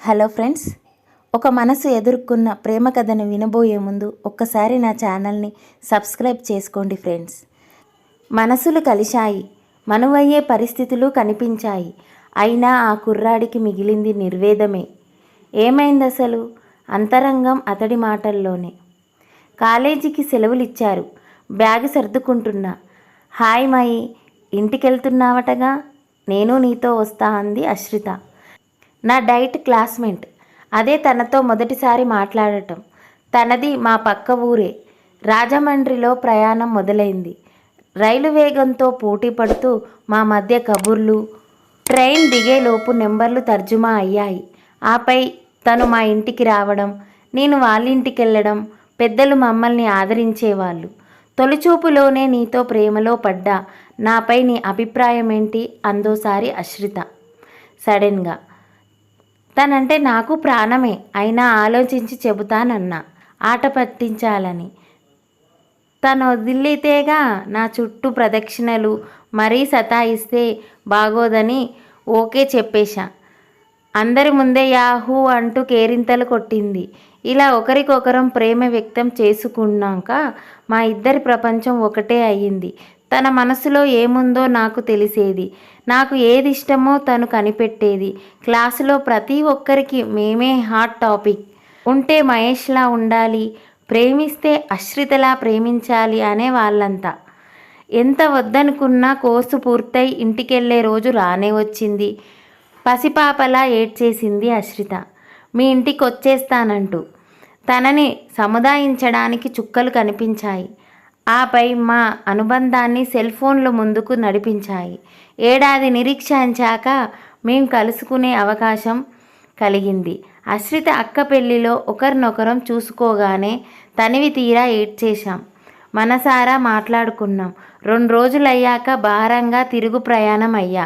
Hello friends, ఒక మనసు ఎదుర్కొన్న ప్రేమ కథను వినబోయే ముందు ఒక్కసారి నా ఛానల్ని సబ్స్క్రైబ్ చేసుకోండి ఫ్రెండ్స్. మనసులు కలిశాయి, మనువయ్యే పరిస్థితులు కనిపించాయి. అయినా ఆ కుర్రాడికి మిగిలింది నిర్వేదమే. ఏమైంది అసలు? అంతరంగం అతడి మాటల్లోనే. కాలేజీకి సెలవులిచ్చారు. బ్యాగ్ సర్దుకుంటున్నా. హాయ్ మాయి, ఇంటికెళ్తున్నావటగా? నేను నీతో వస్తా అంది అశ్రిత, నా డైట్ క్లాస్మేట్. అదే తనతో మొదటిసారి మాట్లాడటం. తనది మా పక్క ఊరే. రాజమండ్రిలో ప్రయాణం మొదలైంది. రైలు వేగంతో పోటీ పడుతూ మా మధ్య కబుర్లు. ట్రైన్ దిగేలోపు నెంబర్లు తర్జుమా అయ్యాయి. ఆపై తను మా ఇంటికి రావడం, నేను వాళ్ళింటికి వెళ్ళడం. పెద్దలు మమ్మల్ని ఆదరించేవాళ్ళు. తొలిచూపులోనే నీతో ప్రేమలో పడ్డా, నాపై నీ అభిప్రాయం ఏంటి అందోసారి అశ్రిత సడన్గా. తనంటే నాకు ప్రాణమే, అయినా ఆలోచించి చెబుతానన్నా, ఆట పట్టించాలని. తను వదిలితేగా నా చుట్టూ ప్రదక్షిణలు. మరీ సతాయిస్తే బాగోదని ఓకే చెప్పేశా. అందరి ముందే యాహూ అంటూ కేరింతలు కొట్టింది. ఇలా ఒకరికొకరం ప్రేమ వ్యక్తం చేసుకున్నాక మా ఇద్దరి ప్రపంచం ఒకటే అయ్యింది. తన మనసులో ఏముందో నాకు తెలిసేది. నాకు ఏది ఇష్టమో తను కనిపెట్టేది. క్లాసులో ప్రతి ఒక్కరికి మేమే హాట్ టాపిక్. ఉంటే మహేష్లా ఉండాలి, ప్రేమిస్తే అశ్రితలా ప్రేమించాలి అనే వాళ్ళంతా. ఎంత వద్దనుకున్నా కోర్సు పూర్తయి ఇంటికెళ్ళే రోజు రానే వచ్చింది. పసిపాపలా ఏడ్చేసింది అశ్రిత, మీ ఇంటికి వచ్చేస్తానంటూ. తనని సముదాయించడానికి చుక్కలు కనిపించాయి. ఆపై మా అనుబంధాన్ని సెల్ ఫోన్లు ముందుకు నడిపించాయి. ఏడాది నిరీక్షించాక మేం కలుసుకునే అవకాశం కలిగింది. అశ్రిత అక్క పెళ్లిలో ఒకరినొకరం చూసుకోగానే తనివి తీరా ఏడ్చేశాం. మనసారా మాట్లాడుకున్నాం. 2 రోజులయ్యాక భారంగా తిరుగు ప్రయాణం అయ్యా.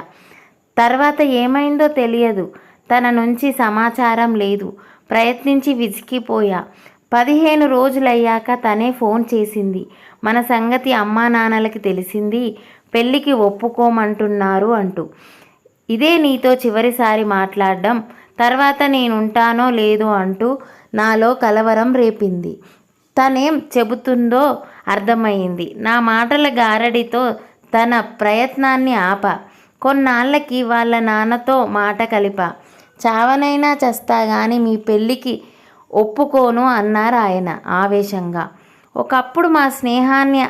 తర్వాత ఏమైందో తెలియదు. తన నుంచి సమాచారం లేదు. ప్రయత్నించి విసిగిపోయా. 15 రోజులయ్యాక తనే ఫోన్ చేసింది. మన సంగతి అమ్మా నాన్నలకి తెలిసింది, పెళ్ళికి ఒప్పుకోమంటున్నారు అంటూ. ఇదే నీతో చివరిసారి మాట్లాడడం. తర్వాత నేనుంటానో లేదో అంటూ నాలో కలవరం రేపింది. తనేం చెబుతుందో అర్థమైంది. నా మాటల గారడితో తన ప్రయత్నాన్ని ఆపా. కొన్నాళ్ళకి వాళ్ళ నాన్నతో మాట కలిపా. చావనైనా చస్తా గాని మీ పెళ్ళికి ఒప్పుకోను అన్నారు ఆయన ఆవేశంగా. ఒకప్పుడు మా స్నేహాన్ని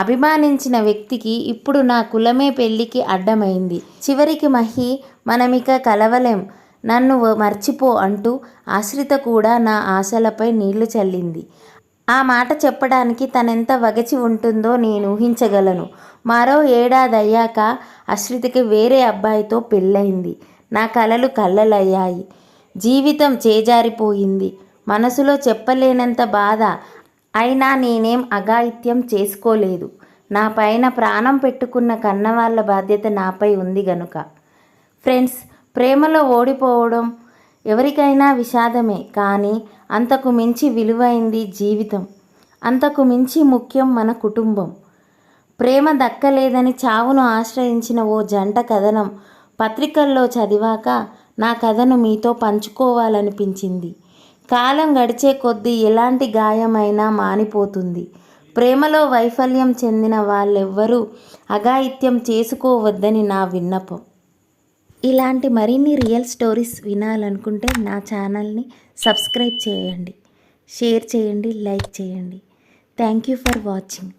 అభిమానించిన వ్యక్తికి ఇప్పుడు నా కులమే పెళ్ళికి అడ్డమైంది. చివరికి మహి, మనమిక కలవలేం, నన్ను మర్చిపో అంటూ ఆశ్రిత కూడా నా ఆశలపై నీళ్లు చల్లింది. ఆ మాట చెప్పడానికి తనెంత వగచి ఉంటుందో నేను ఊహించగలను. మరో ఏడాది అయ్యాక అశ్రితకి వేరే అబ్బాయితో పెళ్ళయింది. నా కలలు కళ్ళలయ్యాయి. జీవితం చేజారిపోయింది. మనసులో చెప్పలేనంత బాధ. అయినా నేనేం అఘాయిత్యం చేసుకోలేదు. నా పైన ప్రాణం పెట్టుకున్న కన్నవాళ్ళ బాధ్యత నాపై ఉంది గనుక. ఫ్రెండ్స్, ప్రేమలో ఓడిపోవడం ఎవరికైనా విషాదమే. కానీ అంతకు మించి విలువైంది జీవితం. అంతకు మించి ముఖ్యం మన కుటుంబం. ప్రేమ దక్కలేదని చావును ఆశ్రయించిన ఓ జంట కథనం పత్రికల్లో చదివాక నా కథను మీతో పంచుకోవాలనిపించింది. కాలం గడిచే కొద్దీ ఎలాంటి గాయమైనా మానిపోతుంది. ప్రేమలో వైఫల్యం చెందిన వాళ్ళెవ్వరూ అఘాయిత్యం చేసుకోవద్దని నా విన్నపం. ఇలాంటి మరిన్ని రియల్ స్టోరీస్ వినాలనుకుంటే నా ఛానల్ని సబ్స్క్రైబ్ చేయండి, షేర్ చేయండి, లైక్ చేయండి. Thank you for watching.